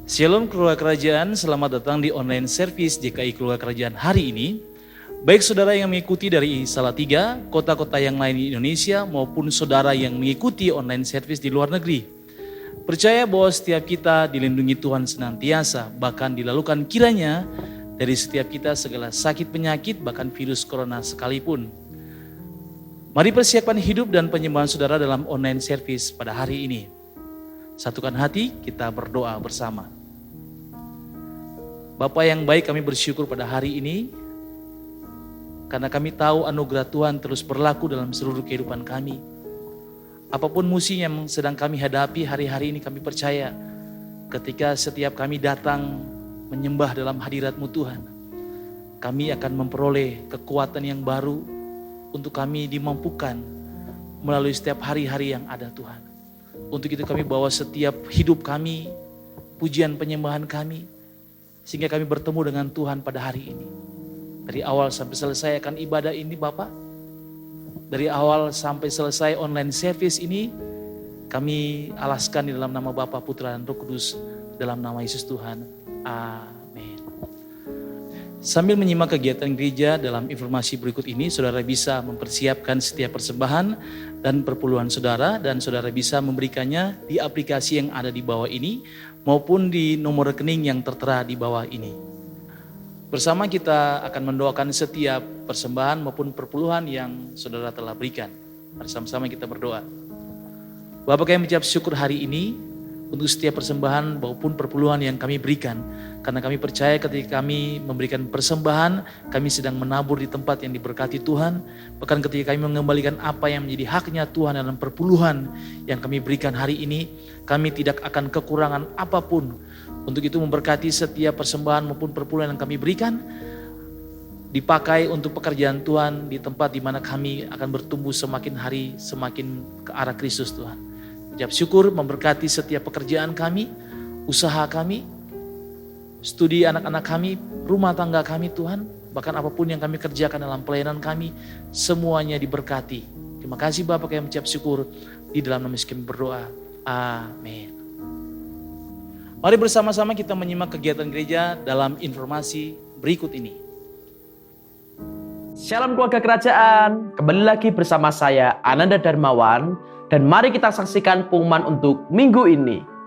Shalom keluarga kerajaan, selamat datang di online service JKI Keluarga Kerajaan hari ini. Baik saudara yang mengikuti dari Salatiga, kota-kota yang lain di Indonesia, maupun saudara yang mengikuti online service di luar negeri. Percaya bahwa setiap kita dilindungi Tuhan senantiasa, bahkan dilalukan kiranya dari setiap kita segala sakit penyakit, bahkan virus corona sekalipun. Mari persiapkan hidup dan penyembahan saudara dalam online service pada hari ini. Satukan hati, kita berdoa bersama. Bapa yang baik, kami bersyukur pada hari ini karena kami tahu anugerah Tuhan terus berlaku dalam seluruh kehidupan kami. Apapun musim yang sedang kami hadapi hari-hari ini, kami percaya ketika setiap kami datang menyembah dalam hadirat-Mu Tuhan, kami akan memperoleh kekuatan yang baru untuk kami dimampukan melalui setiap hari-hari yang ada Tuhan. Untuk itu kami bawa setiap hidup kami, pujian penyembahan kami, sehingga kami bertemu dengan Tuhan pada hari ini. Dari awal sampai selesai akan ibadah ini Bapak, dari awal sampai selesai online service ini, kami alaskan di dalam nama Bapa, Putra, dan Roh Kudus, dalam nama Yesus Tuhan. Amin. Sambil menyimak kegiatan gereja dalam informasi berikut ini, saudara bisa mempersiapkan setiap persembahan dan perpuluhan saudara, dan saudara bisa memberikannya di aplikasi yang ada di bawah ini, maupun di nomor rekening yang tertera di bawah ini. Bersama kita akan mendoakan setiap persembahan maupun perpuluhan yang saudara telah berikan. Mari sama-sama kita berdoa. Bapa, kami mengucap syukur hari ini untuk setiap persembahan maupun perpuluhan yang kami berikan. Karena kami percaya ketika kami memberikan persembahan, kami sedang menabur di tempat yang diberkati Tuhan. Bahkan ketika kami mengembalikan apa yang menjadi haknya Tuhan dalam perpuluhan yang kami berikan hari ini, kami tidak akan kekurangan apapun. Untuk itu memberkati setiap persembahan maupun perpuluhan yang kami berikan, dipakai untuk pekerjaan Tuhan di tempat di mana kami akan bertumbuh semakin hari semakin ke arah Kristus Tuhan. Ucap syukur memberkati setiap pekerjaan kami, usaha kami, studi anak-anak kami, rumah tangga kami Tuhan. Bahkan apapun yang kami kerjakan dalam pelayanan kami, semuanya diberkati. Terima kasih Bapak, kami mengucap syukur. Di dalam nama Yesus kami berdoa. Amin. Mari bersama-sama kita menyimak kegiatan gereja dalam informasi berikut ini. Shalom keluarga kerajaan, kembali lagi bersama saya Ananda Darmawan, dan mari kita saksikan pengumuman untuk minggu ini.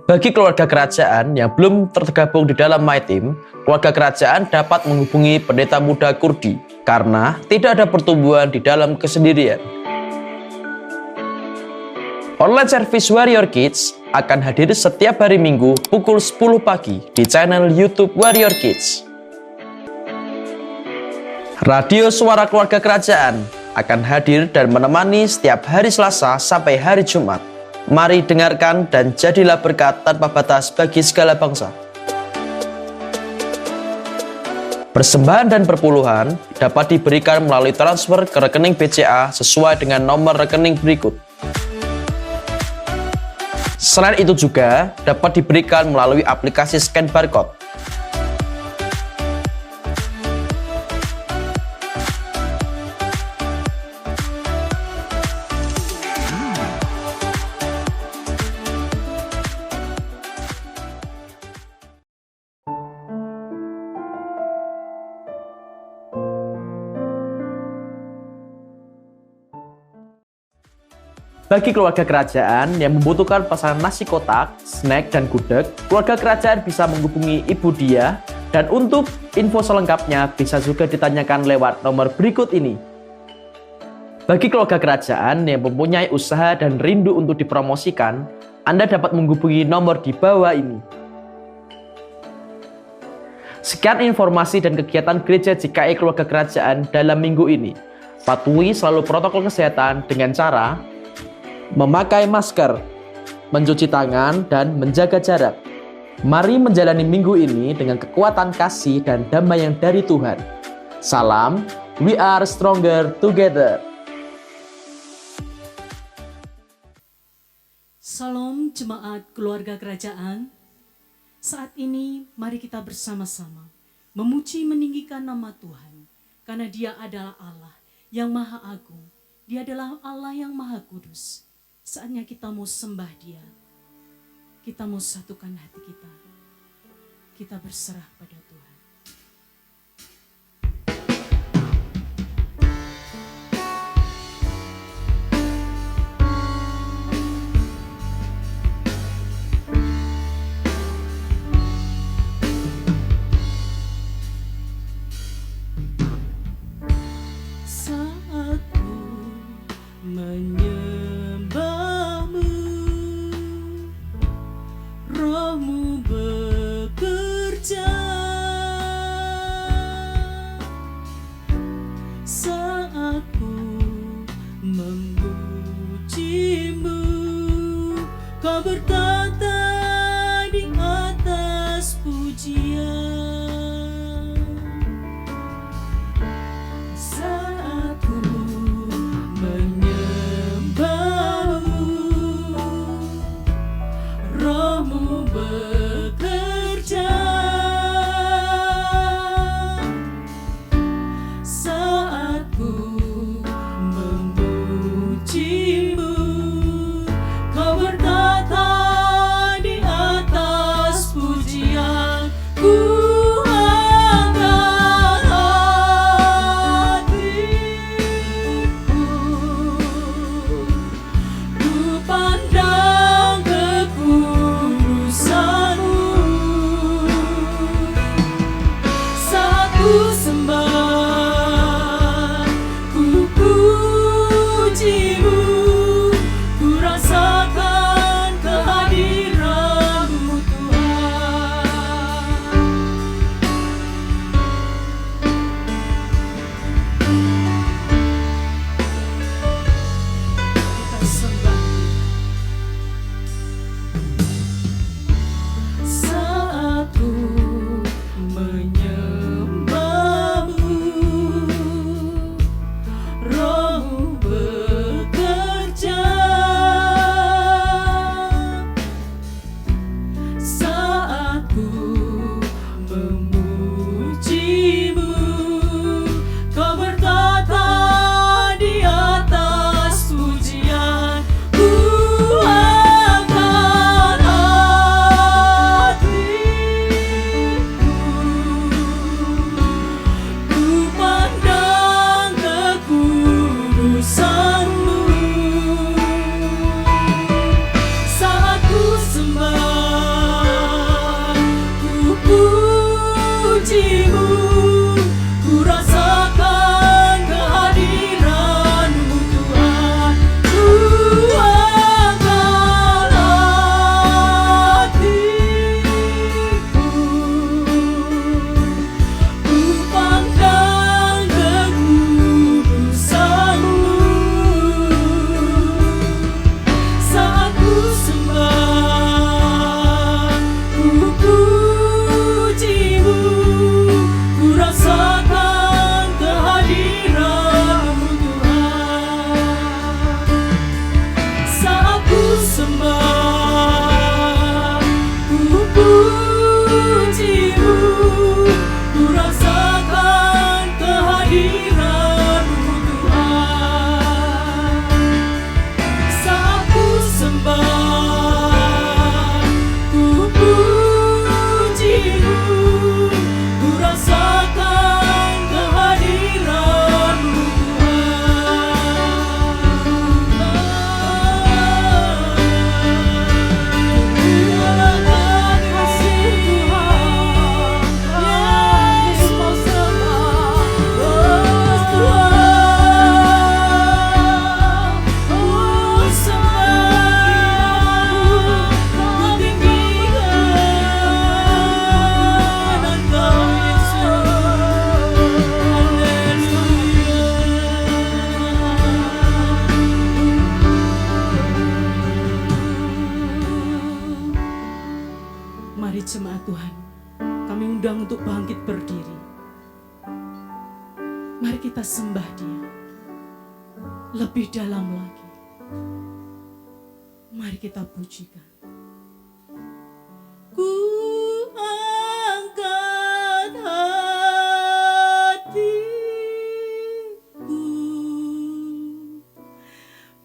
Bagi keluarga kerajaan yang belum tergabung di dalam My Team, keluarga kerajaan dapat menghubungi pendeta muda Kurdi karena tidak ada pertumbuhan di dalam kesendirian. Online service Warrior Kids akan hadir setiap hari Minggu pukul 10 pagi di channel YouTube Warrior Kids. Radio Suara Keluarga Kerajaan akan hadir dan menemani setiap hari Selasa sampai hari Jumat. Mari dengarkan dan jadilah berkat tanpa batas bagi segala bangsa. Persembahan dan perpuluhan dapat diberikan melalui transfer ke rekening BCA sesuai dengan nomor rekening berikut. Selain itu juga dapat diberikan melalui aplikasi scan barcode. Bagi keluarga kerajaan yang membutuhkan pesanan nasi kotak, snack, dan gudeg, keluarga kerajaan bisa menghubungi Ibu Dia, dan untuk info selengkapnya bisa juga ditanyakan lewat nomor berikut ini. Bagi keluarga kerajaan yang mempunyai usaha dan rindu untuk dipromosikan, Anda dapat menghubungi nomor di bawah ini. Sekian informasi dan kegiatan gereja JKI Keluarga Kerajaan dalam minggu ini. Patuhi selalu protokol kesehatan dengan cara memakai masker, mencuci tangan, dan menjaga jarak. Mari menjalani minggu ini dengan kekuatan kasih dan damai yang dari Tuhan. Salam, we are stronger together. Salam jemaat keluarga kerajaan. Saat ini mari kita bersama-sama memuji meninggikan nama Tuhan. Karena Dia adalah Allah yang Maha Agung. Dia adalah Allah yang Maha Kudus. Saatnya kita mau sembah Dia. Kita mau satukan hati kita. Kita berserah pada Tuhan. Saat ku menyembahmu, Roh-Mu bekerja. Saat ku memujimu, Kau bertata di atas pujian. Saat ku menyembahmu, Roh-Mu bekerja. Saat ku memujimu, Kau bertata di atas pujian. Ku angkat hatiku, ku pandang kekudusan-Mu. jemaat Tuhan, kami undang untuk bangkit berdiri. Mari kita sembah Dia lebih dalam lagi. Mari kita pujikan. Ku angkat hatiku,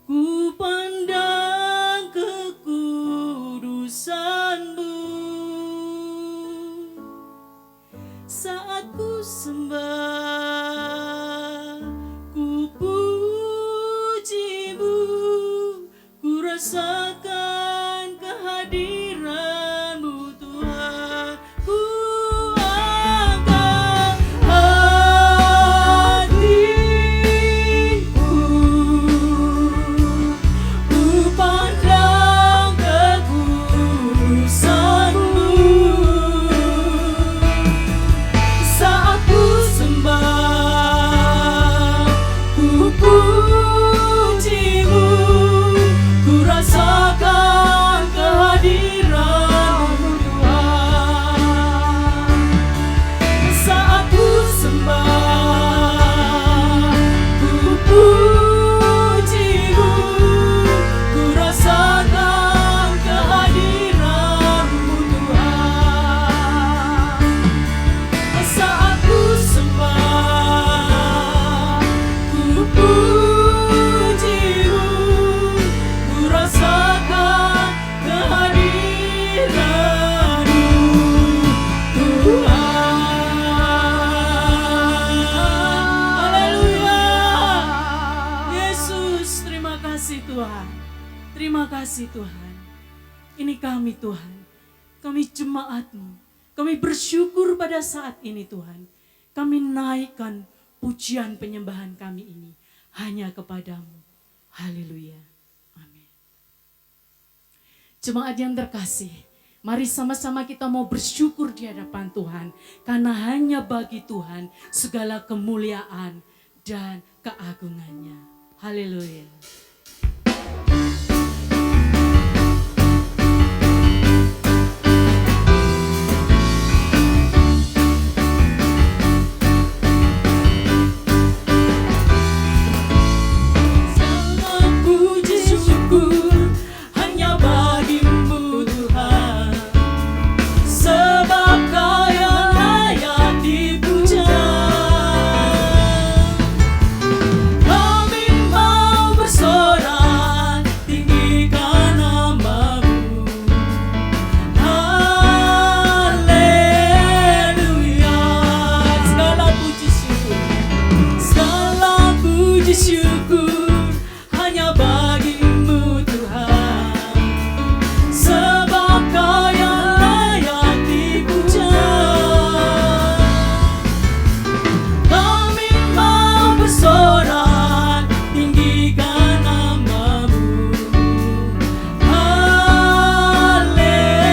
ku pandang kekudusan-Mu. Saat ku sembah, ku puji-Mu, ku rasakan kehadiran-Mu Tuhan. Ku angkat hatiku, ku pandang kekudusan-Mu. Saat ku sembah, ku puji-Mu, ku rasakan kehadiran-Mu Tuhan. Saat ku sembah, ku puji-Mu, ku rasakan kehadiran-Mu Tuhan. Saat ku sembah, ku puji-Mu, ku rasakan kehadiran-Mu Tuhan. Haleluya. Yesus, terima kasih Tuhan. Terima kasih Tuhan. Ini kami Tuhan, kami jemaat-Mu. Kami bersyukur pada saat ini Tuhan. Kami naikkan pujian penyembahan kami ini hanya kepadamu. Haleluya. Amin. Jemaat yang terkasih, mari sama-sama kita mau bersyukur di hadapan Tuhan. Karena hanya bagi Tuhan segala kemuliaan dan keagungannya. Haleluya. Segala puji syukur hanya bagi-Mu Tuhan, sebab Kau yang layak dipuja. Kami mau bersorak tinggikan nama-Mu. Haleluya. Segala puji syukur hanya bagi-Mu Tuhan, sebab Kau yang layak dipuja. Kami mau bersorak tinggikan nama-Mu.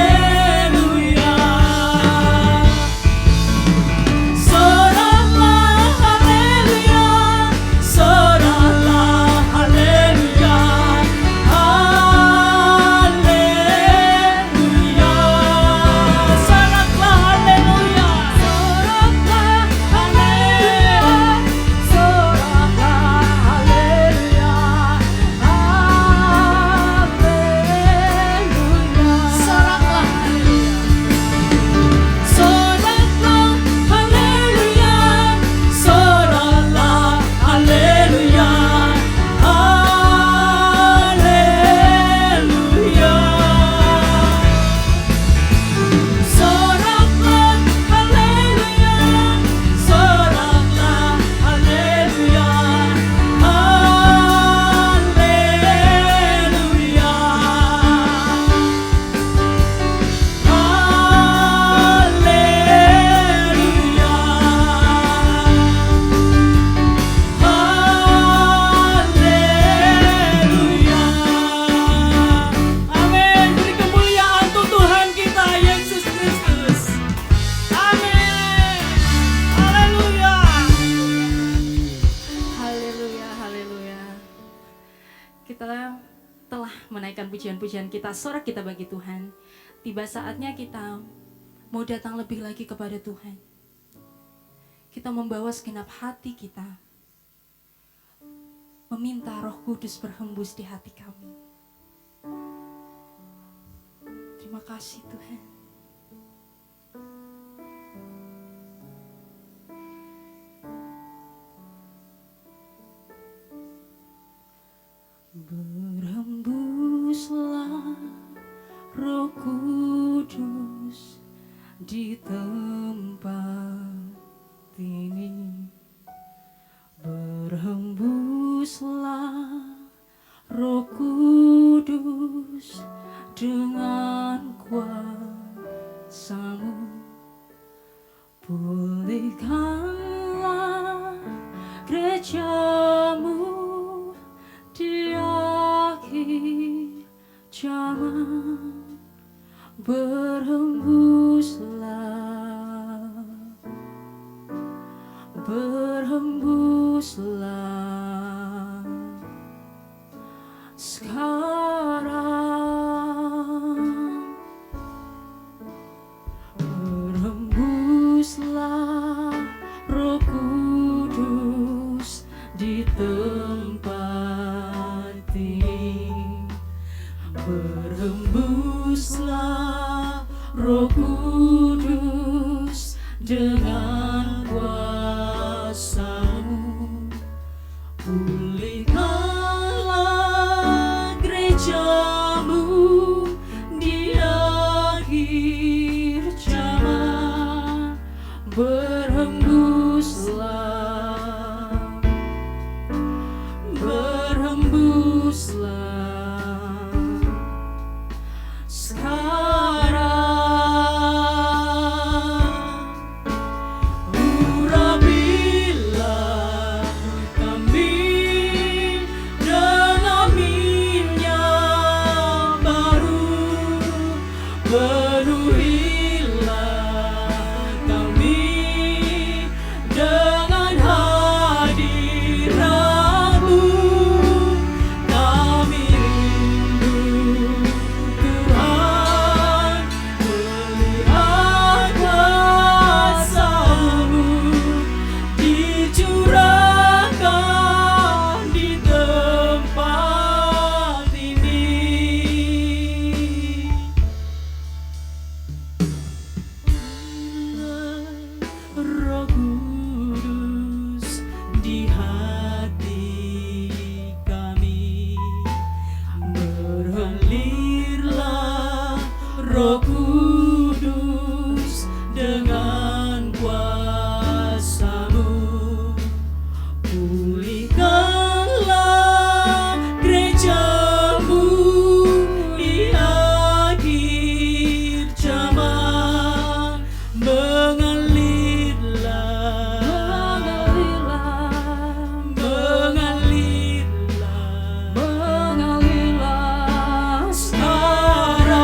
Haleluya. Soraklah haleluya, soraklah haleluya, haleluya. Soraklah haleluya, soraklah haleluya, soraklah haleluya, haleluya. Soraklah haleluya. Soraklah haleluya, soraklah haleluya, haleluya. Soraklah haleluya, soraklah haleluya, haleluya. Amin. Beri kemuliaan untuk Tuhan kita Yesus Kristus. Amin. Haleluya. Haleluya, haleluya. Kita telah menaikkan pujian-pujian kita, sorak kita bagi Tuhan. Tiba saatnya kita mau datang lebih lagi kepada Tuhan. Kita membawa segenap hati kita, meminta Roh Kudus berhembus di hati kami. Terima kasih Tuhan. Berhembuslah Roh Kudus di tempat ini. Berhembuslah Roh Kudus dengan kuasa-Mu. Pulihkanlah gereja-Mu di akhir zaman. Berhembuslah, berhembuslah sekarang. Berhembuslah Roh Kudus di tempat ini. Berhembuslah Roh Kudus dengan kuasa-Mu. Pulihkanlah gereja-Mu di akhir zaman. Berhembuslah, berhembuslah sekarang. Urapilah kami dengan minyak baru, penuhilah kami dengan hadirat-Mu. Kami rindu Tuhan melihat kuasa-Mu dicurahkan di tempat ini. Roh Kudus di hati kami. Beralirlah Roh Kudus dengan kuasa-Mu. Pulihkanlah gereja-Mu di akhir zaman. Mengalirlah, mengalirlah sekarang.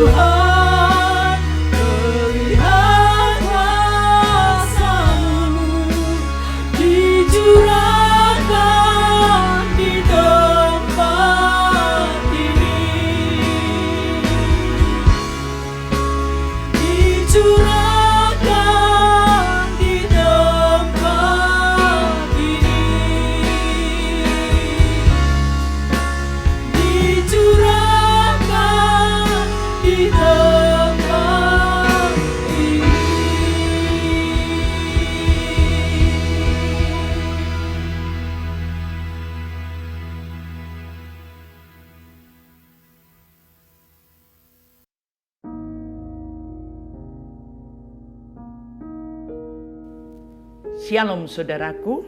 Tuhan, melihat kuasa-Mu dicurahkan di tempat ini, dicurahkan di tempat ini, dicurahkan di tempat ini. Shalom saudaraku.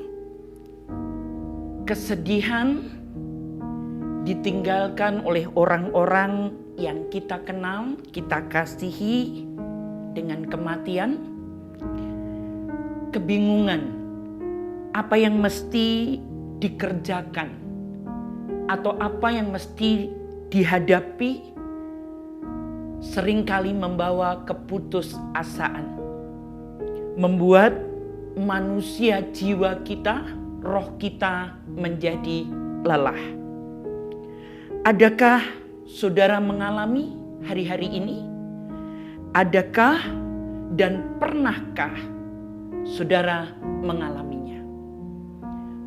Kesedihan ditinggalkan oleh orang-orang yang kita kenal, kita kasihi dengan kematian. Kebingungan apa yang mesti dikerjakan atau apa yang mesti dihadapi seringkali membawa keputusasaan, membuat manusia jiwa kita, roh kita menjadi lelah. Adakah saudara mengalami hari-hari ini? Adakah dan pernahkah saudara mengalaminya?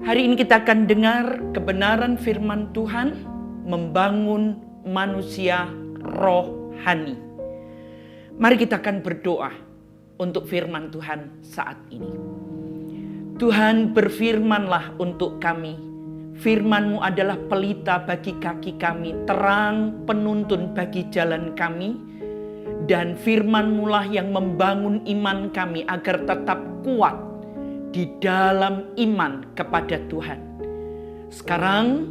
Hari ini kita akan dengar kebenaran firman Tuhan membangun manusia rohani. Mari kita akan berdoa untuk firman Tuhan saat ini. Tuhan, berfirmanlah untuk kami. Firman-Mu adalah pelita bagi kaki kami, terang penuntun bagi jalan kami. Dan firman-Mu lah yang membangun iman kami agar tetap kuat di dalam iman kepada Tuhan. Sekarang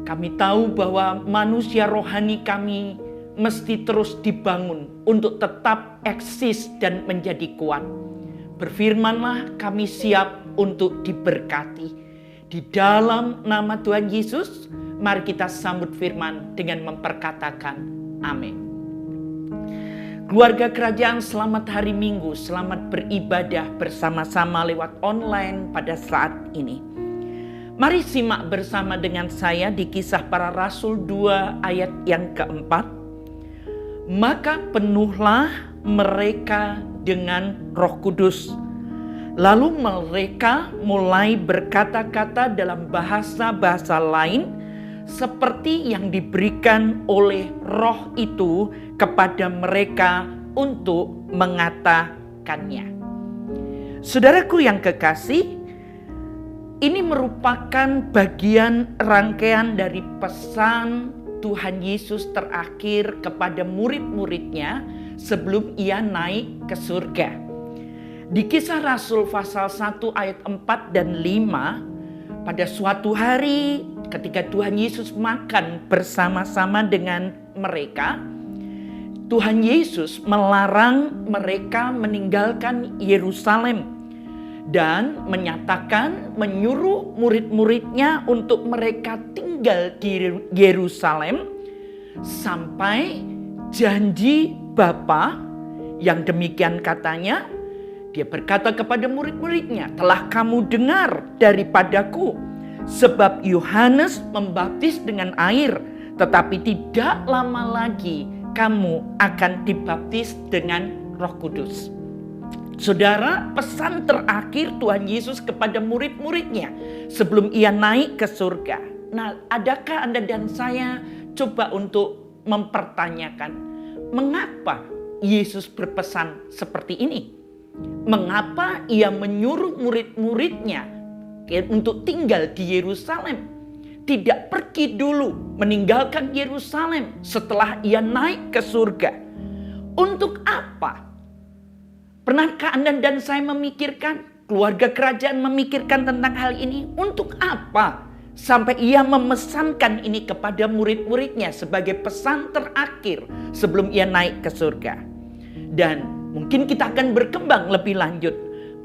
kami tahu bahwa manusia rohani kami mesti terus dibangun untuk tetap eksis dan menjadi kuat. Berfirmanlah, kami siap untuk diberkati. Di dalam nama Tuhan Yesus, mari kita sambut firman dengan memperkatakan amin. Keluarga kerajaan, selamat hari Minggu, selamat beribadah bersama-sama lewat online pada saat ini. Mari simak bersama dengan saya di Kisah Para Rasul 2 ayat yang keempat. Maka penuhlah mereka dengan Roh Kudus. Lalu mereka mulai berkata-kata dalam bahasa-bahasa lain seperti yang diberikan oleh Roh itu kepada mereka untuk mengatakannya. Saudaraku yang kekasih, ini merupakan bagian rangkaian dari pesan Tuhan Yesus terakhir kepada murid-muridnya sebelum ia naik ke surga. Di Kisah Rasul pasal 1 ayat 4 dan 5, pada suatu hari ketika Tuhan Yesus makan bersama-sama dengan mereka, Tuhan Yesus melarang mereka meninggalkan Yerusalem dan menyuruh murid-muridnya untuk mereka tinggal di Yerusalem sampai janji Bapa yang demikian katanya. Dia berkata kepada murid-muridnya, telah kamu dengar daripadaku, sebab Yohanes membaptis dengan air, tetapi tidak lama lagi kamu akan dibaptis dengan Roh Kudus. Saudara, pesan terakhir Tuhan Yesus kepada murid-muridnya sebelum ia naik ke surga. Nah, adakah Anda dan saya coba untuk mempertanyakan, mengapa Yesus berpesan seperti ini? Mengapa ia menyuruh murid-muridnya untuk tinggal di Yerusalem? Tidak pergi dulu meninggalkan Yerusalem setelah ia naik ke surga. Untuk apa? Pernahkah Anda dan saya memikirkan, keluarga kerajaan memikirkan tentang hal ini? Untuk apa sampai ia memesankan ini kepada murid-muridnya sebagai pesan terakhir sebelum ia naik ke surga? Dan mungkin kita akan berkembang lebih lanjut.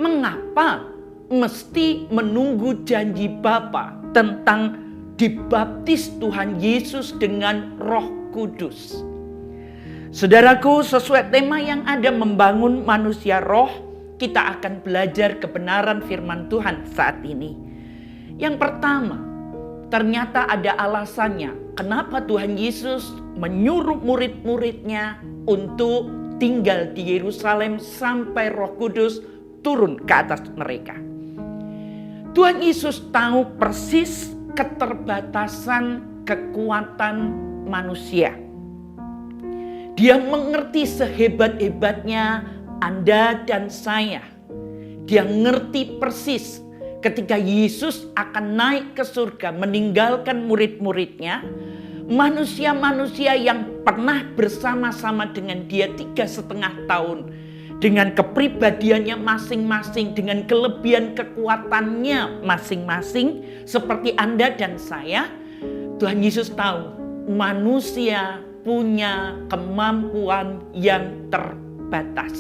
Mengapa mesti menunggu janji Bapa tentang dibaptis Tuhan Yesus dengan Roh Kudus? Saudaraku, sesuai tema yang ada membangun manusia roh, kita akan belajar kebenaran firman Tuhan saat ini. Yang pertama, ternyata ada alasannya kenapa Tuhan Yesus menyuruh murid-muridnya untuk tinggal di Yerusalem sampai Roh Kudus turun ke atas mereka. Tuhan Yesus tahu persis keterbatasan kekuatan manusia. Dia mengerti sehebat-hebatnya Anda dan saya. Dia ngerti persis ketika Yesus akan naik ke surga meninggalkan murid-muridnya. Manusia-manusia yang pernah bersama-sama dengan dia 3,5 tahun. Dengan kepribadiannya masing-masing, dengan kelebihan kekuatannya masing-masing. Seperti Anda dan saya, Tuhan Yesus tahu manusia punya kemampuan yang terbatas.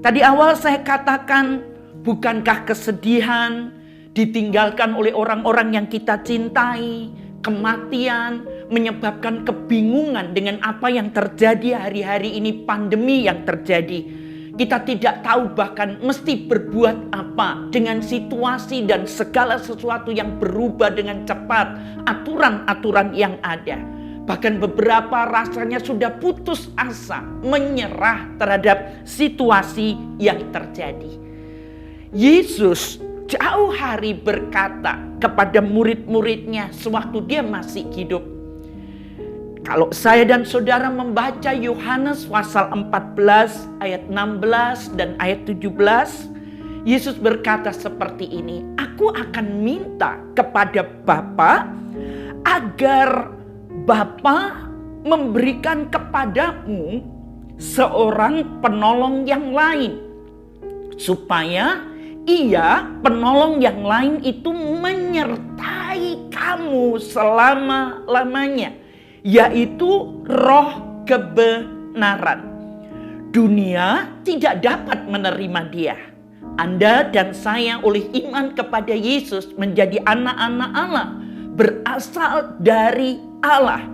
Tadi awal saya katakan, bukankah kesedihan ditinggalkan oleh orang-orang yang kita cintai, kematian menyebabkan kebingungan dengan apa yang terjadi hari-hari ini, pandemi yang terjadi. Kita tidak tahu bahkan mesti berbuat apa dengan situasi dan segala sesuatu yang berubah dengan cepat, aturan-aturan yang ada. Bahkan beberapa rasanya sudah putus asa, menyerah terhadap situasi yang terjadi. Yesus jauh hari berkata kepada murid-muridnya sewaktu dia masih hidup. Kalau saya dan saudara membaca Yohanes pasal 14 ayat 16 dan ayat 17, Yesus berkata seperti ini, "Aku akan minta kepada Bapa agar Bapa memberikan kepadamu seorang penolong yang lain, supaya ia, penolong yang lain itu menyertai kamu selama-lamanya, yaitu Roh kebenaran. Dunia tidak dapat menerima dia. Anda dan saya oleh iman kepada Yesus menjadi anak-anak Allah, berasal dari Allah.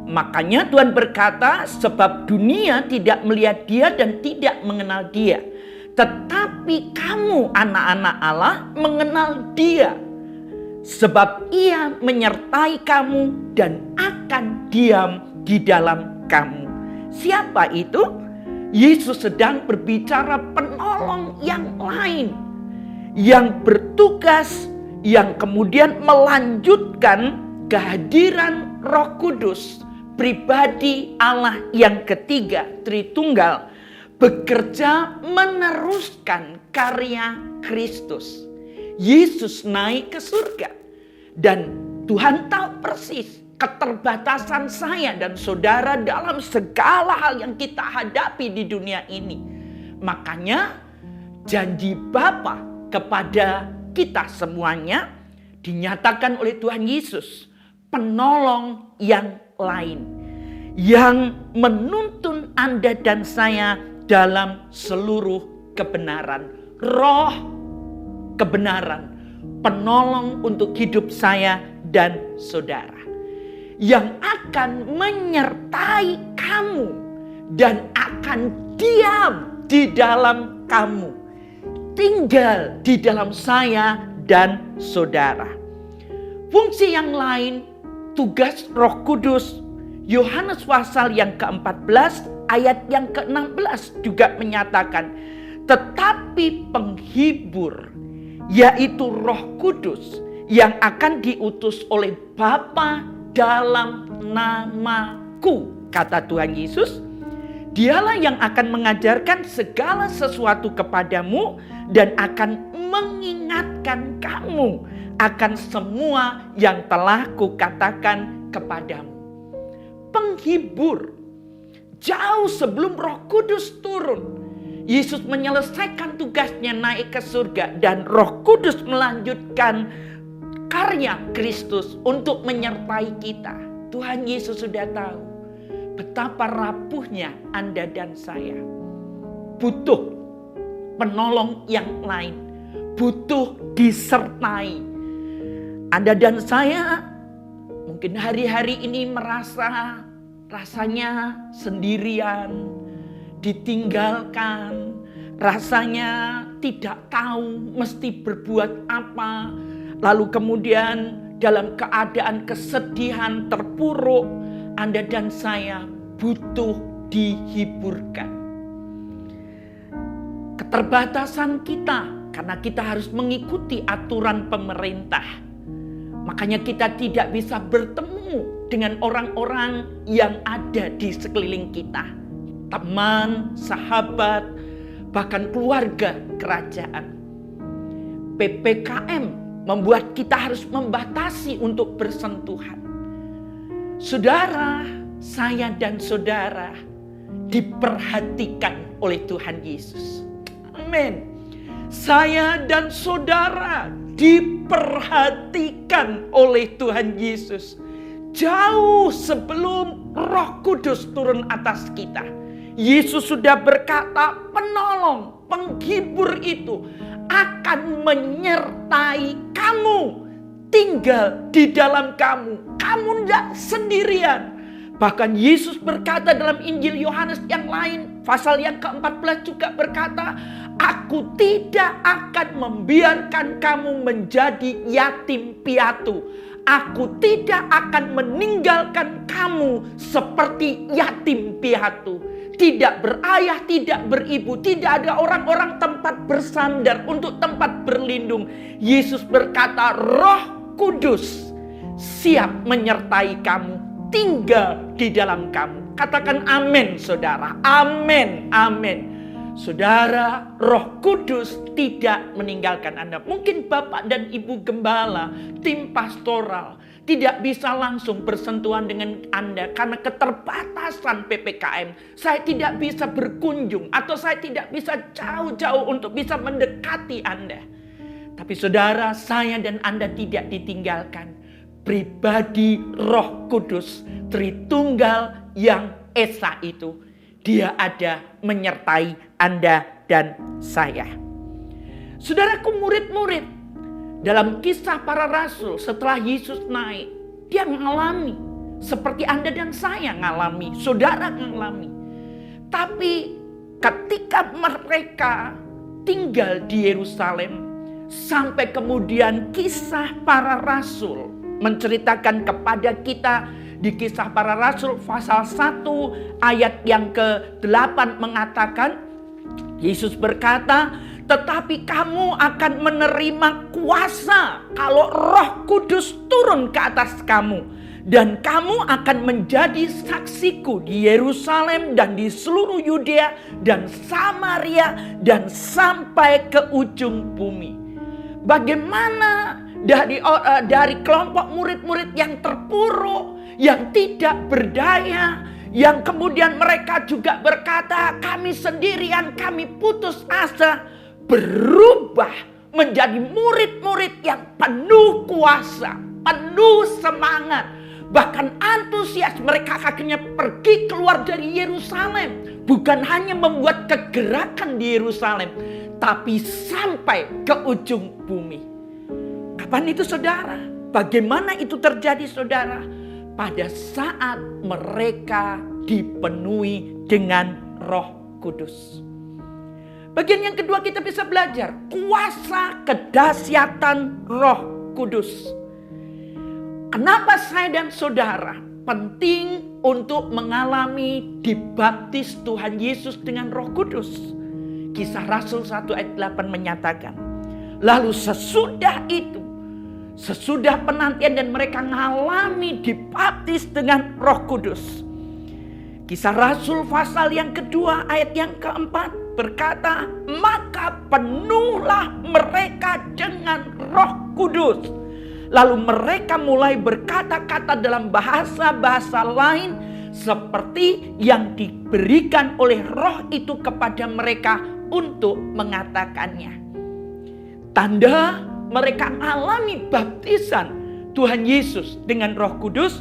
Makanya Tuhan berkata, sebab dunia tidak melihat dia dan tidak mengenal dia. Tetapi kamu anak-anak Allah mengenal dia. Sebab ia menyertai kamu dan akan diam di dalam kamu." Siapa itu? Yesus sedang berbicara penolong yang lain. Yang bertugas, yang kemudian melanjutkan kehadiran Roh Kudus, pribadi Allah yang ketiga, Tritunggal, bekerja meneruskan karya Kristus. Yesus naik ke surga dan Tuhan tahu persis keterbatasan saya dan saudara dalam segala hal yang kita hadapi di dunia ini. Makanya janji Bapa kepada kita semuanya dinyatakan oleh Tuhan Yesus, penolong yang lain yang menuntun Anda dan saya dalam seluruh kebenaran. Roh kebenaran, penolong untuk hidup saya dan saudara, yang akan menyertai kamu dan akan diam di dalam kamu, tinggal di dalam saya dan saudara. Fungsi yang lain, tugas Roh Kudus, Yohanes pasal yang ke-14 ayat yang ke-16 juga menyatakan, tetapi penghibur, yaitu Roh Kudus yang akan diutus oleh Bapa dalam namaku, kata Tuhan Yesus, dialah yang akan mengajarkan segala sesuatu kepadamu dan akan mengingatkan kamu akan semua yang telah kukatakan kepadamu. Penghibur, jauh sebelum Roh Kudus turun, Yesus menyelesaikan tugasnya naik ke surga dan Roh Kudus melanjutkan karya Kristus untuk menyertai kita. Tuhan Yesus sudah tahu betapa rapuhnya Anda dan saya. Butuh penolong yang lain, butuh disertai. Anda dan saya mungkin hari-hari ini merasa rasanya sendirian, ditinggalkan, rasanya tidak tahu mesti berbuat apa. Lalu kemudian dalam keadaan kesedihan, terpuruk, Anda dan saya butuh dihiburkan. Keterbatasan kita, karena kita harus mengikuti aturan pemerintah. Makanya kita tidak bisa bertemu dengan orang-orang yang ada di sekeliling kita. Teman, sahabat, bahkan keluarga kerajaan. PPKM membuat kita harus membatasi untuk bersentuhan. Saudara, saya dan saudara diperhatikan oleh Tuhan Yesus. Amin. Saya dan saudara diperhatikan oleh Tuhan Yesus. Jauh sebelum Roh Kudus turun atas kita, Yesus sudah berkata, penolong, penghibur itu akan menyertai kamu, tinggal di dalam kamu. Kamu tidak sendirian. Bahkan Yesus berkata dalam Injil Yohanes yang lain, pasal yang ke-14 juga berkata, aku tidak akan membiarkan kamu menjadi yatim piatu. Aku tidak akan meninggalkan kamu seperti yatim piatu. Tidak berayah, tidak beribu, tidak ada orang-orang tempat bersandar untuk tempat berlindung. Yesus berkata, Roh Kudus siap menyertai kamu, tinggal di dalam kamu. Katakan amin, saudara. Amin, amin. Saudara, Roh Kudus tidak meninggalkan Anda. Mungkin Bapak dan Ibu Gembala, tim pastoral, tidak bisa langsung bersentuhan dengan Anda karena keterbatasan PPKM. Saya tidak bisa berkunjung atau saya tidak bisa jauh-jauh untuk bisa mendekati Anda. Tapi saudara, saya dan Anda tidak ditinggalkan. Pribadi Roh Kudus, Tritunggal yang Esa itu, Dia ada menyertai Anda dan saya. Saudaraku, murid-murid, dalam Kisah Para Rasul setelah Yesus naik, dia mengalami seperti Anda dan saya mengalami, saudara mengalami. Tapi ketika mereka tinggal di Yerusalem, sampai kemudian Kisah Para Rasul menceritakan kepada kita di Kisah Para Rasul pasal 1 ayat yang ke-8 mengatakan, Yesus berkata, tetapi kamu akan menerima kuasa kalau Roh Kudus turun ke atas kamu. Dan kamu akan menjadi saksiku di Yerusalem dan di seluruh Yudea dan Samaria dan sampai ke ujung bumi. Bagaimana dari kelompok murid-murid yang terpuruk, yang tidak berdaya, yang kemudian mereka juga berkata, kami sendirian, kami putus asa, berubah menjadi murid-murid yang penuh kuasa, penuh semangat, bahkan antusias. Mereka akhirnya pergi keluar dari Yerusalem, bukan hanya membuat kegerakan di Yerusalem, tapi sampai ke ujung bumi. Kapan itu, saudara? Bagaimana itu terjadi, saudara? Pada saat mereka dipenuhi dengan Roh Kudus. Bagian yang kedua kita bisa belajar kuasa kedahsyatan Roh Kudus. Kenapa saya dan saudara penting untuk mengalami dibaptis Tuhan Yesus dengan Roh Kudus? Kisah Rasul 1 ayat 8 menyatakan, lalu sesudah itu, sesudah penantian dan mereka mengalami dibaptis dengan Roh Kudus. Kisah Rasul pasal yang kedua ayat yang keempat berkata, maka penuhlah mereka dengan Roh Kudus. Lalu mereka mulai berkata-kata dalam bahasa-bahasa lain seperti yang diberikan oleh Roh itu kepada mereka untuk mengatakannya. Tanda mereka alami baptisan Tuhan Yesus dengan Roh Kudus,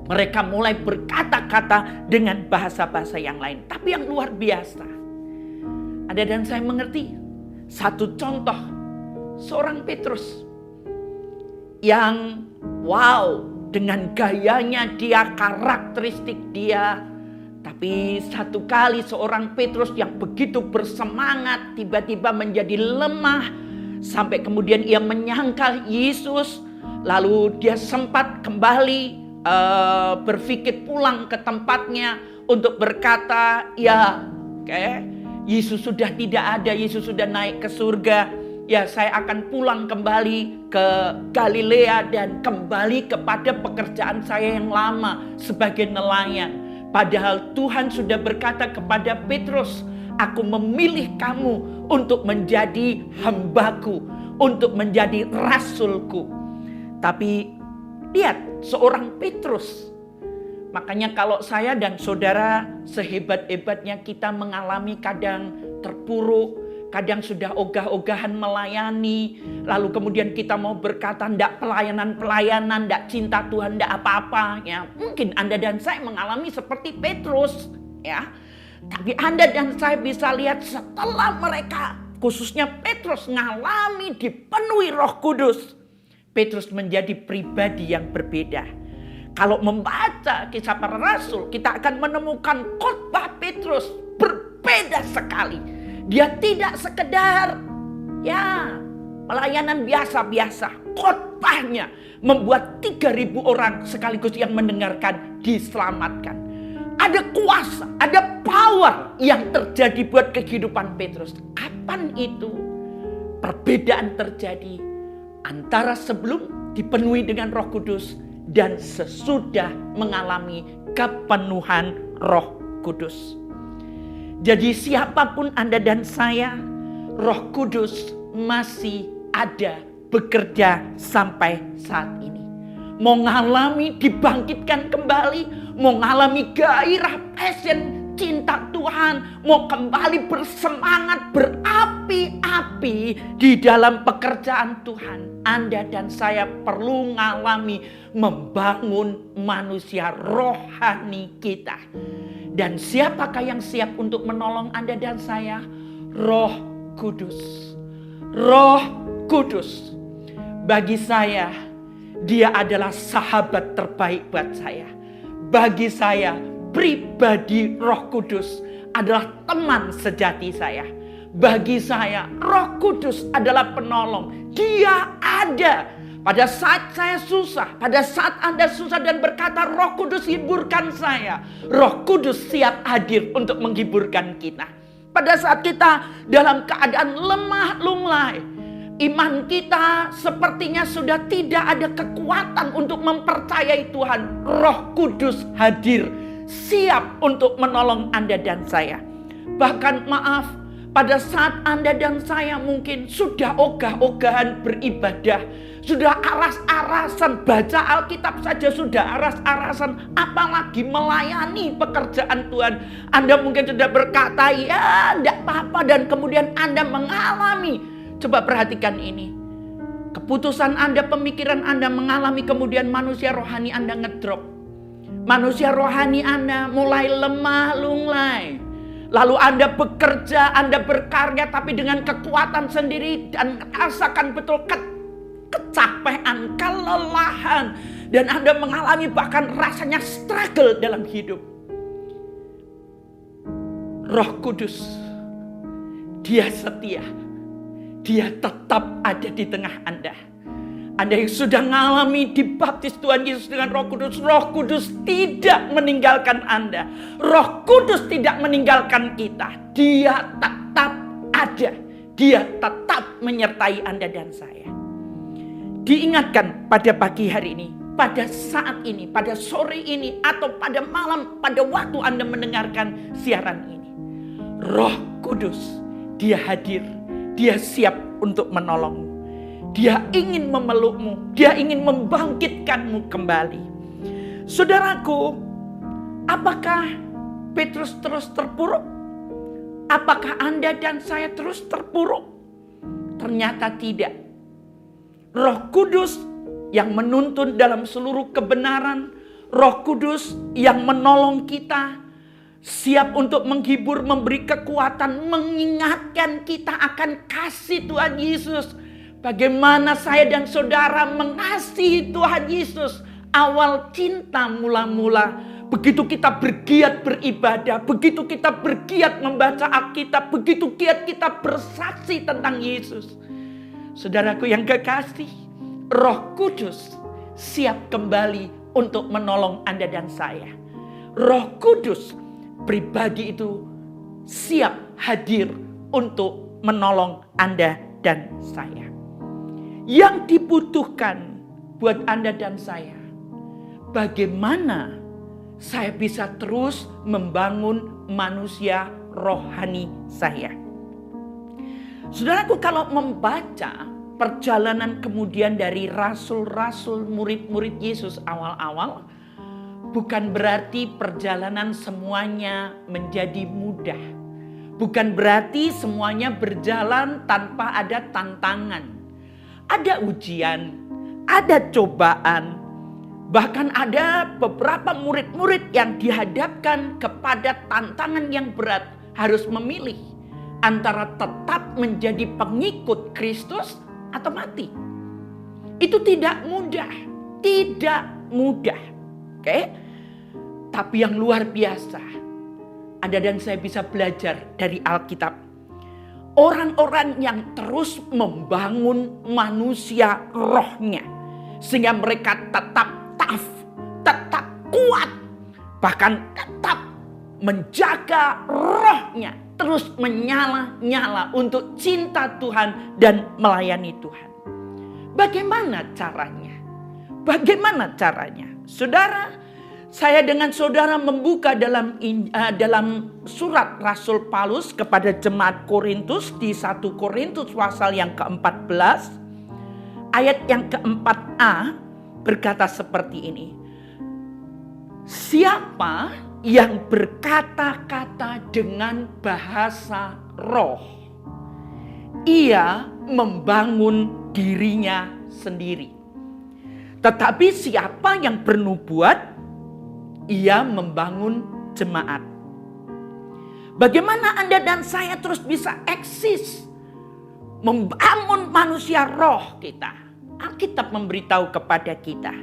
mereka mulai berkata-kata dengan bahasa-bahasa yang lain. Tapi yang luar biasa, ada dan saya mengerti satu contoh, seorang Petrus yang dengan gayanya dia, karakteristik dia. Tapi satu kali seorang Petrus yang begitu bersemangat tiba-tiba menjadi lemah. Sampai kemudian ia menyangkal Yesus. Lalu dia sempat kembali berpikir pulang ke tempatnya untuk berkata, ya Yesus sudah tidak ada, Yesus sudah naik ke surga. Ya, saya akan pulang kembali ke Galilea dan kembali kepada pekerjaan saya yang lama sebagai nelayan. Padahal Tuhan sudah berkata kepada Petrus, aku memilih kamu untuk menjadi hambaku, untuk menjadi rasulku. Tapi lihat seorang Petrus. Makanya kalau saya dan saudara sehebat-hebatnya kita mengalami kadang terpuruk, kadang sudah ogah-ogahan melayani, lalu kemudian kita mau berkata ndak pelayanan, ndak cinta Tuhan, ndak apa-apa. Ya, mungkin Anda dan saya mengalami seperti Petrus, ya. Tapi Anda dan saya bisa lihat setelah mereka, khususnya Petrus, mengalami dipenuhi Roh Kudus, Petrus menjadi pribadi yang berbeda. Kalau membaca Kisah Para Rasul, kita akan menemukan khotbah Petrus berbeda sekali. Dia tidak sekedar pelayanan biasa-biasa. Khotbahnya membuat 3.000 orang sekaligus yang mendengarkan diselamatkan. Ada kuasa, ada power yang terjadi buat kehidupan Petrus. Kapan itu perbedaan terjadi antara sebelum dipenuhi dengan Roh Kudus dan sesudah mengalami kepenuhan Roh Kudus? Jadi siapapun Anda dan saya, Roh Kudus masih ada bekerja sampai saat ini. Mau ngalami dibangkitkan kembali, mau ngalami gairah, passion, cinta Tuhan, mau kembali bersemangat, berapi-api di dalam pekerjaan Tuhan. Anda dan saya perlu ngalami membangun manusia rohani kita. Dan siapakah yang siap untuk menolong Anda dan saya? Roh Kudus. Roh Kudus. Bagi saya, dia adalah sahabat terbaik buat saya. Bagi saya, pribadi Roh Kudus adalah teman sejati saya. Bagi saya, Roh Kudus adalah penolong. Dia ada. Pada saat saya susah, pada saat Anda susah dan berkata, Roh Kudus hiburkan saya. Roh Kudus siap hadir untuk menghiburkan kita. Pada saat kita dalam keadaan lemah lunglai, iman kita sepertinya sudah tidak ada kekuatan untuk mempercayai Tuhan. Roh Kudus hadir, siap untuk menolong Anda dan saya. Bahkan maaf, pada saat Anda dan saya mungkin sudah ogah-ogahan beribadah, sudah aras-arasan baca Alkitab saja sudah aras-arasan, apalagi melayani pekerjaan Tuhan. Anda mungkin sudah berkata, ya tidak apa-apa, dan kemudian Anda mengalami. Coba perhatikan ini. Keputusan Anda, pemikiran Anda mengalami, kemudian manusia rohani Anda ngedrop. Manusia rohani Anda mulai lemah lunglai. Lalu Anda bekerja, Anda berkarya, tapi dengan kekuatan sendiri dan merasakan betul kecapean, kelelahan. Dan Anda mengalami bahkan rasanya struggle dalam hidup. Roh Kudus, dia setia. Dia tetap ada di tengah Anda. Anda yang sudah mengalami dibaptis Tuhan Yesus dengan Roh Kudus, Roh Kudus tidak meninggalkan Anda. Roh Kudus tidak meninggalkan kita. Dia tetap ada. Dia tetap menyertai Anda dan saya. Diingatkan pada pagi hari ini, pada saat ini, pada sore ini, atau pada malam, pada waktu Anda mendengarkan siaran ini. Roh Kudus, dia hadir. Dia siap untuk menolongmu. Dia ingin memelukmu. Dia ingin membangkitkanmu kembali. Saudaraku, apakah Petrus terus terpuruk? Apakah Anda dan saya terus terpuruk? Ternyata tidak. Roh Kudus yang menuntun dalam seluruh kebenaran. Roh Kudus yang menolong kita. Siap untuk menghibur, memberi kekuatan, mengingatkan kita akan kasih Tuhan Yesus. Bagaimana saya dan saudara mengasihi Tuhan Yesus. awal cinta mula-mula, begitu kita bergiat beribadah, begitu kita bergiat membaca Alkitab, begitu giat kita bersaksi tentang Yesus. Saudaraku yang kekasih, Roh Kudus siap kembali untuk menolong Anda dan saya. Roh Kudus pribadi itu siap hadir untuk menolong Anda dan saya. Yang dibutuhkan buat Anda dan saya, bagaimana saya bisa terus membangun manusia rohani saya. Saudaraku, kalau membaca perjalanan kemudian dari rasul-rasul, murid-murid Yesus awal-awal, bukan berarti perjalanan semuanya menjadi mudah. Bukan berarti semuanya berjalan tanpa ada tantangan. Ada ujian, ada cobaan. Bahkan ada beberapa murid-murid yang dihadapkan kepada tantangan yang berat, harus memilih antara tetap menjadi pengikut Kristus atau mati. Itu tidak mudah, tidak mudah. Oke? Tapi yang luar biasa, Anda dan saya bisa belajar dari Alkitab. Orang-orang yang terus membangun manusia rohnya, sehingga mereka tetap tough, tetap kuat, bahkan tetap menjaga rohnya, terus menyala-nyala untuk cinta Tuhan dan melayani Tuhan. Bagaimana caranya? Bagaimana caranya? Saudara, saya dengan saudara membuka dalam surat Rasul Paulus kepada jemaat Korintus di 1 Korintus pasal yang ke-14 ayat yang ke-4a berkata seperti ini. Siapa yang berkata-kata dengan bahasa roh, ia membangun dirinya sendiri. Tetapi siapa yang bernubuat, ia membangun jemaat. Bagaimana Anda dan saya terus bisa eksis membangun manusia roh kita? Alkitab memberitahu kepada kita,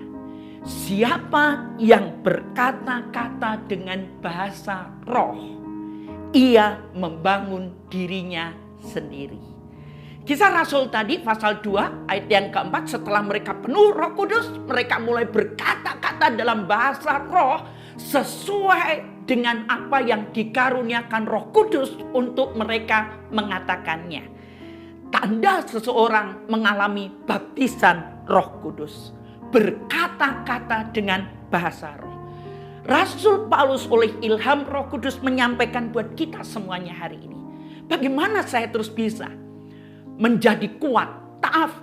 siapa yang berkata-kata dengan bahasa roh, ia membangun dirinya sendiri. Kisah Rasul tadi pasal 2 ayat yang keempat, setelah mereka penuh Roh Kudus, mereka mulai berkata-kata dalam bahasa roh sesuai dengan apa yang dikaruniakan Roh Kudus untuk mereka mengatakannya. Tanda seseorang mengalami baptisan Roh Kudus, berkata-kata dengan bahasa roh. Rasul Paulus oleh ilham Roh Kudus menyampaikan buat kita semuanya hari ini, bagaimana saya terus bisa menjadi kuat, taat,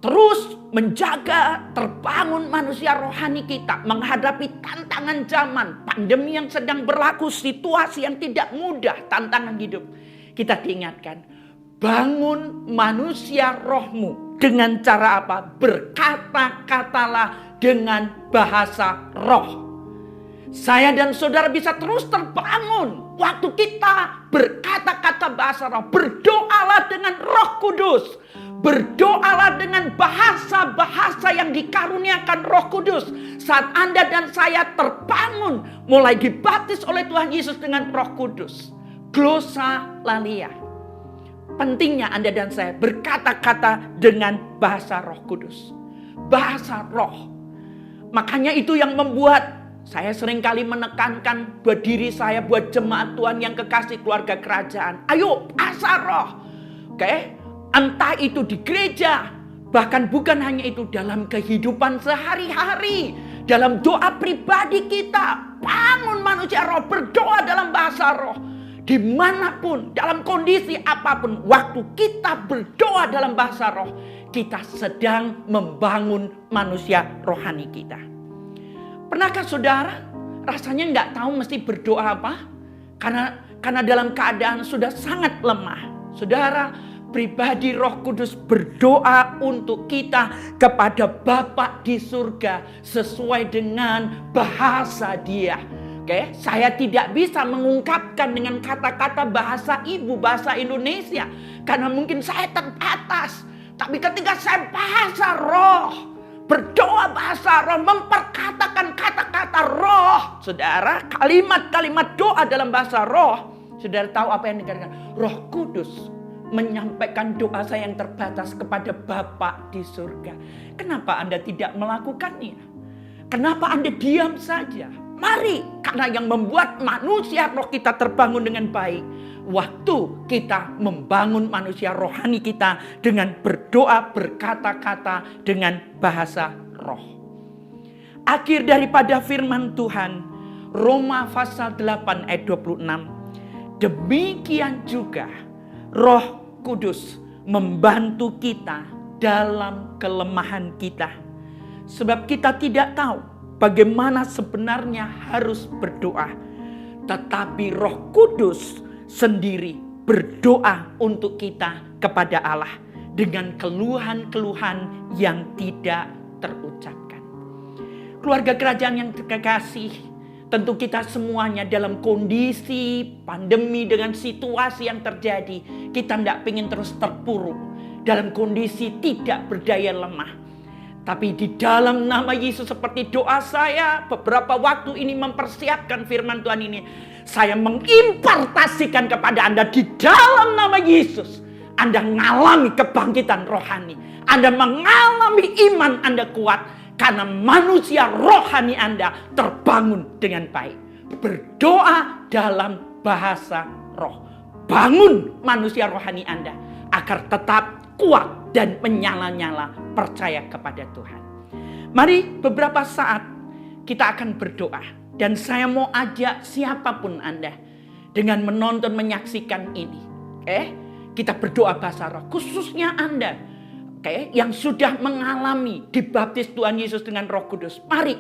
terus menjaga, terbangun manusia rohani kita menghadapi tantangan zaman, pandemi yang sedang berlaku, situasi yang tidak mudah, tantangan hidup. Kita diingatkan, bangun manusia rohmu dengan cara apa? Berkata-katalah dengan bahasa roh. Saya dan saudara bisa terus terbangun waktu kita berkata-kata bahasa roh. Berdoalah dengan Roh Kudus. Berdoalah dengan bahasa-bahasa yang dikaruniakan Roh Kudus. Saat Anda dan saya terbangun, mulai dibaptis oleh Tuhan Yesus dengan Roh Kudus. Glossolalia. Pentingnya Anda dan saya berkata-kata dengan bahasa Roh Kudus. Bahasa roh. Makanya itu yang membuat saya seringkali menekankan buat diri saya, buat jemaat Tuhan yang kekasih keluarga kerajaan. Ayo, bahasa roh. Oke? Entah itu di gereja, bahkan bukan hanya itu, dalam kehidupan sehari-hari, dalam doa pribadi kita, bangun manusia roh, berdoa dalam bahasa roh. Dimanapun, dalam kondisi apapun, waktu kita berdoa dalam bahasa roh, kita sedang membangun manusia rohani kita. Pernahkah saudara rasanya nggak tahu mesti berdoa apa? Karena dalam keadaan sudah sangat lemah. Saudara, pribadi Roh Kudus berdoa untuk kita kepada Bapa di surga sesuai dengan bahasa Dia. Oke, saya tidak bisa mengungkapkan dengan kata-kata bahasa ibu, bahasa Indonesia, karena mungkin saya terbatas. Tapi ketika saya bahasa roh, Berdoa bahasa roh, memperkatakan kata-kata roh. Saudara, kalimat-kalimat doa dalam bahasa roh. Saudara tahu apa yang dikatakan? Roh Kudus menyampaikan doa saya yang terbatas kepada Bapa di surga. Kenapa Anda tidak melakukannya? Kenapa Anda diam saja? Mari, karena yang membuat manusia roh kita terbangun dengan baik. Waktu kita membangun manusia rohani kita dengan berdoa, berkata-kata dengan bahasa roh. Akhir daripada firman Tuhan, Roma pasal 8 ayat 26. Demikian juga Roh Kudus membantu kita dalam kelemahan kita. Sebab kita tidak tahu bagaimana sebenarnya harus berdoa. Tetapi Roh Kudus sendiri berdoa untuk kita kepada Allah dengan keluhan-keluhan yang tidak terucapkan. Keluarga kerajaan yang terkasih, tentu kita semuanya dalam kondisi pandemi dengan situasi yang terjadi, kita tidak ingin terus terpuruk dalam kondisi tidak berdaya lemah. Tapi di dalam nama Yesus, seperti doa saya beberapa waktu ini mempersiapkan firman Tuhan ini, saya mengimpartasikan kepada Anda di dalam nama Yesus. Anda mengalami kebangkitan rohani. Anda mengalami iman Anda kuat. Karena manusia rohani Anda terbangun dengan baik. Berdoa dalam bahasa roh. Bangun manusia rohani Anda agar tetap kuat dan menyala-nyala percaya kepada Tuhan. Mari beberapa saat kita akan berdoa. Dan saya mau ajak siapapun Anda dengan menonton, menyaksikan ini. Kita berdoa bahasa roh. Khususnya Anda yang sudah mengalami dibaptis Tuhan Yesus dengan Roh Kudus. Mari,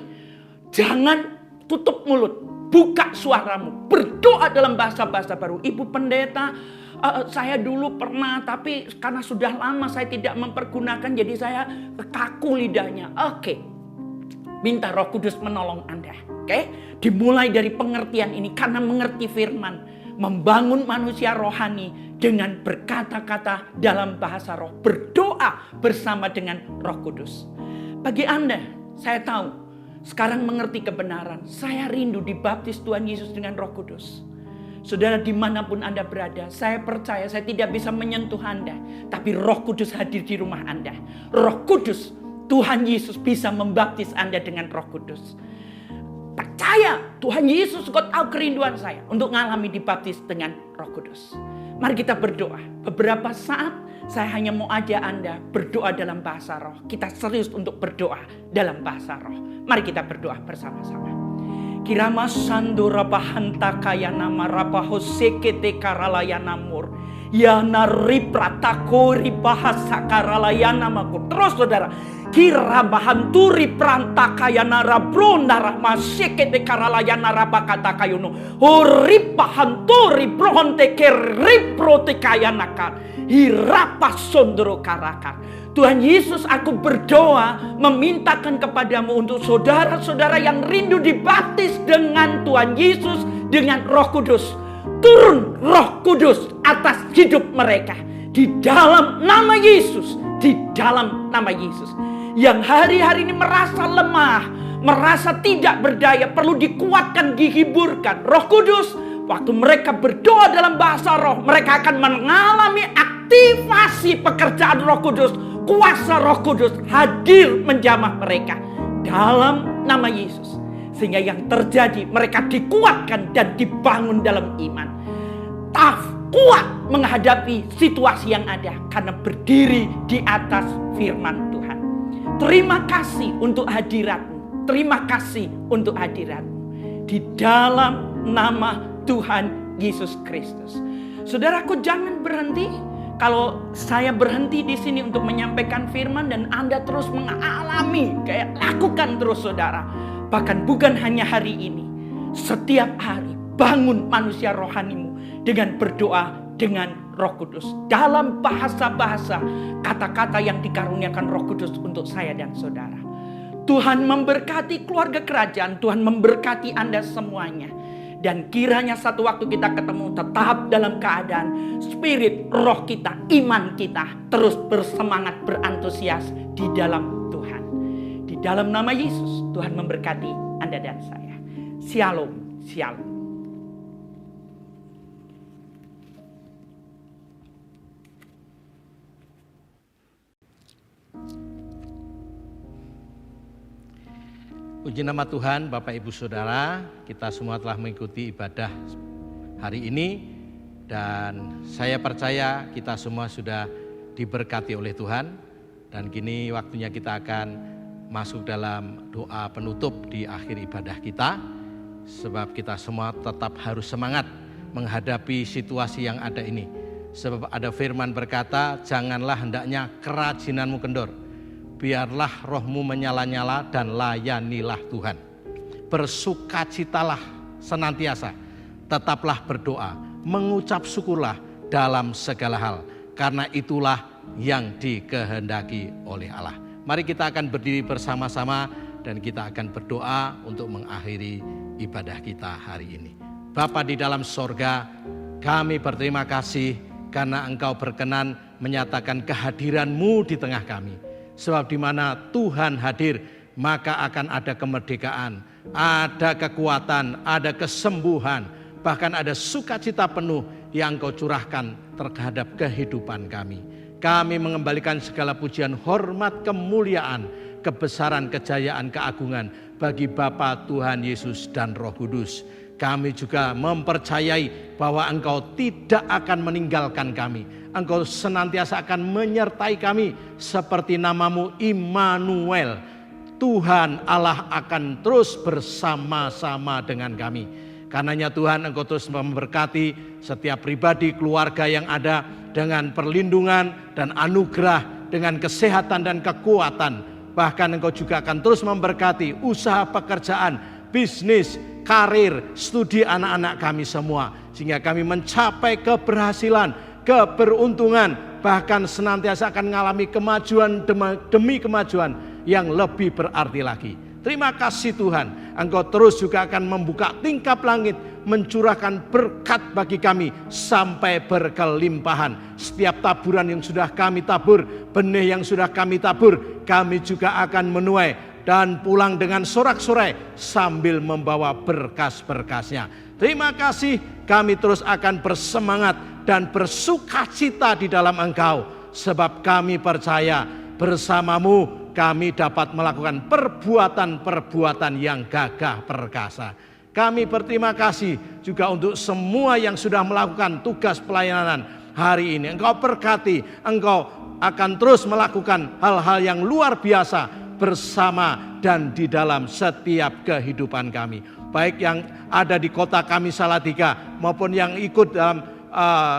jangan tutup mulut. Buka suaramu. Berdoa dalam bahasa-bahasa baru. Ibu pendeta, saya dulu pernah, tapi karena sudah lama saya tidak mempergunakan, jadi saya kaku lidahnya. Minta Roh Kudus menolong Anda. Dimulai dari pengertian ini, karena mengerti firman, membangun manusia rohani dengan berkata-kata dalam bahasa roh, berdoa bersama dengan Roh Kudus. Bagi Anda, saya tahu sekarang mengerti kebenaran. Saya rindu dibaptis Tuhan Yesus dengan Roh Kudus. Saudara, dimanapun Anda berada, saya percaya saya tidak bisa menyentuh Anda, tapi Roh Kudus hadir di rumah Anda. Roh Kudus, Tuhan Yesus bisa membaptis Anda dengan Roh Kudus. Percaya, Tuhan Yesus, kau tahu kerinduan saya untuk mengalami dibaptis dengan Roh Kudus. Mari kita berdoa. Beberapa saat saya hanya mau ajak Anda berdoa dalam bahasa roh. Kita serius untuk berdoa dalam bahasa roh. Mari kita berdoa bersama-sama. Kirama sandura bahanta kaya nama rabaho sekete karalayana mur. Ya nari pratakori bahasa karalayana makur. Terus saudara. Kira bahanturi prantakayana rablonda rahmasekete karalayana rabakata kayuno. Hori bahanturi bronte keriprote kayanakar. Hirapa sondro karakar. Tuhan Yesus, aku berdoa memintakan kepadamu untuk saudara-saudara yang rindu dibaptis dengan Tuhan Yesus, dengan Roh Kudus. Turun Roh Kudus atas hidup mereka. Di dalam nama Yesus. Di dalam nama Yesus. Yang hari-hari ini merasa lemah, merasa tidak berdaya, perlu dikuatkan, dihiburkan. Roh Kudus, waktu mereka berdoa dalam bahasa roh, mereka akan mengalami aktivasi pekerjaan Roh Kudus. Kuasa Roh Kudus hadir menjamah mereka dalam nama Yesus. Sehingga yang terjadi, mereka dikuatkan dan dibangun dalam iman. Kuat menghadapi situasi yang ada karena berdiri di atas firman Tuhan. Terima kasih untuk hadiratmu. Terima kasih untuk hadiratmu. Di dalam nama Tuhan Yesus Kristus. Saudaraku, jangan berhenti. Kalau saya berhenti di sini untuk menyampaikan firman dan Anda terus mengalami, lakukan terus saudara. Bahkan bukan hanya hari ini. Setiap hari bangun manusia rohanimu dengan berdoa dengan Roh Kudus. Dalam bahasa-bahasa, kata-kata yang dikaruniakan Roh Kudus untuk saya dan saudara. Tuhan memberkati keluarga kerajaan. Tuhan memberkati Anda semuanya. Dan kiranya satu waktu kita ketemu tetap dalam keadaan spirit, roh kita, iman kita terus bersemangat, berantusias di dalam Tuhan. Dalam nama Yesus, Tuhan memberkati Anda dan saya. Shalom, shalom. Puji nama Tuhan, Bapak Ibu Saudara, kita semua telah mengikuti ibadah hari ini dan saya percaya kita semua sudah diberkati oleh Tuhan dan kini waktunya kita akan masuk dalam doa penutup di akhir ibadah kita, sebab kita semua tetap harus semangat menghadapi situasi yang ada ini. Sebab ada firman berkata, janganlah hendaknya kerajinanmu kendor, biarlah rohmu menyala-nyala dan layanilah Tuhan. Bersukacitalah senantiasa, tetaplah berdoa, mengucap syukurlah dalam segala hal, karena itulah yang dikehendaki oleh Allah. Mari kita akan berdiri bersama-sama dan kita akan berdoa untuk mengakhiri ibadah kita hari ini. Bapa di dalam sorga, kami berterima kasih karena Engkau berkenan menyatakan kehadiran-Mu di tengah kami. Sebab di mana Tuhan hadir, maka akan ada kemerdekaan, ada kekuatan, ada kesembuhan, bahkan ada sukacita penuh yang Engkau curahkan terhadap kehidupan kami. Kami mengembalikan segala pujian, hormat, kemuliaan, kebesaran, kejayaan, keagungan bagi Bapa, Tuhan Yesus dan Roh Kudus. Kami juga mempercayai bahwa Engkau tidak akan meninggalkan kami. Engkau senantiasa akan menyertai kami seperti nama-Mu Immanuel. Tuhan Allah akan terus bersama-sama dengan kami. Karenanya Tuhan, Engkau terus memberkati setiap pribadi, keluarga yang ada dengan perlindungan dan anugerah, dengan kesehatan dan kekuatan. Bahkan Engkau juga akan terus memberkati usaha pekerjaan, bisnis, karir, studi anak-anak kami semua. Sehingga kami mencapai keberhasilan, keberuntungan, bahkan senantiasa akan mengalami kemajuan demi kemajuan yang lebih berarti lagi. Terima kasih Tuhan, Engkau terus juga akan membuka tingkap langit, mencurahkan berkat bagi kami sampai berkelimpahan. Setiap taburan yang sudah kami tabur, benih yang sudah kami tabur, kami juga akan menuai dan pulang dengan sorak-sorai sambil membawa berkas-berkasnya. Terima kasih, kami terus akan bersemangat dan bersukacita di dalam Engkau, sebab kami percaya bersama-Mu kami dapat melakukan perbuatan-perbuatan yang gagah perkasa. Kami berterima kasih juga untuk semua yang sudah melakukan tugas pelayanan hari ini. Engkau berkati, Engkau akan terus melakukan hal-hal yang luar biasa bersama dan di dalam setiap kehidupan kami. Baik yang ada di kota kami Salatiga maupun yang ikut dalam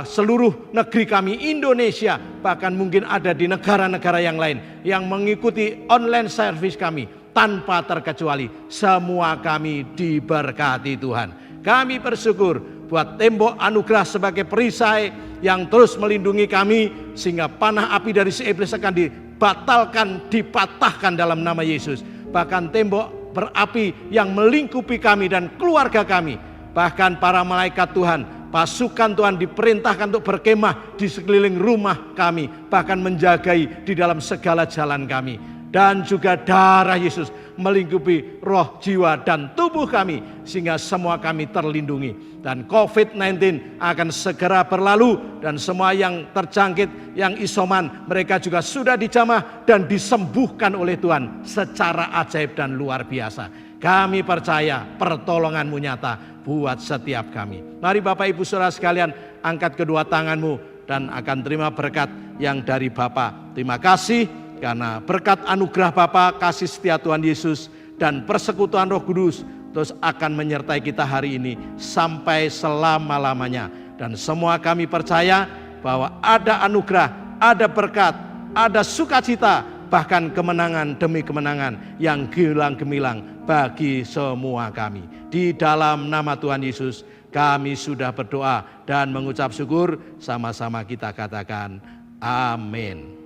seluruh negeri kami Indonesia, bahkan mungkin ada di negara-negara yang lain yang mengikuti online service kami, tanpa terkecuali semua kami diberkati Tuhan. Kami bersyukur buat tembok anugerah sebagai perisai yang terus melindungi kami, sehingga panah api dari si iblis akan dibatalkan, dipatahkan dalam nama Yesus. Bahkan tembok berapi yang melingkupi kami dan keluarga kami, bahkan para malaikat Tuhan, pasukan Tuhan diperintahkan untuk berkemah di sekeliling rumah kami, bahkan menjagai di dalam segala jalan kami. Dan juga darah Yesus melingkupi roh, jiwa, dan tubuh kami, sehingga semua kami terlindungi. Dan COVID-19 akan segera berlalu, dan semua yang terjangkit, yang isoman, mereka juga sudah dijamah dan disembuhkan oleh Tuhan secara ajaib dan luar biasa. Kami percaya pertolongan-Mu nyata buat setiap kami. Mari Bapak Ibu Saudara sekalian, angkat kedua tanganmu dan akan terima berkat yang dari Bapa. Terima kasih karena berkat anugerah Bapa, kasih setia Tuhan Yesus, dan persekutuan Roh Kudus terus akan menyertai kita hari ini sampai selama-lamanya. Dan semua kami percaya bahwa ada anugerah, ada berkat, ada sukacita, bahkan kemenangan demi kemenangan yang gemilang-gemilang bagi semua kami. Di dalam nama Tuhan Yesus kami sudah berdoa dan mengucap syukur. Sama-sama kita katakan amin.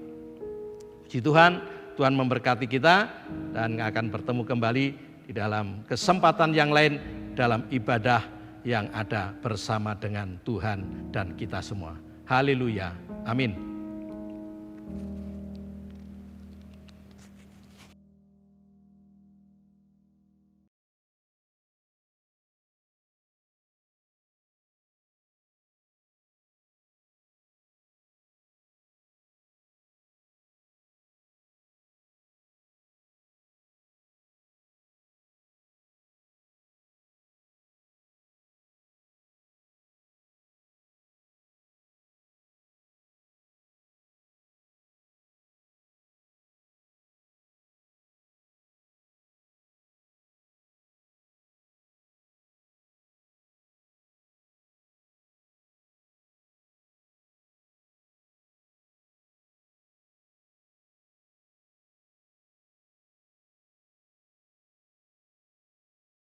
Puji Tuhan, Tuhan memberkati kita dan akan bertemu kembali di dalam kesempatan yang lain dalam ibadah yang ada bersama dengan Tuhan dan kita semua. Haleluya. Amin.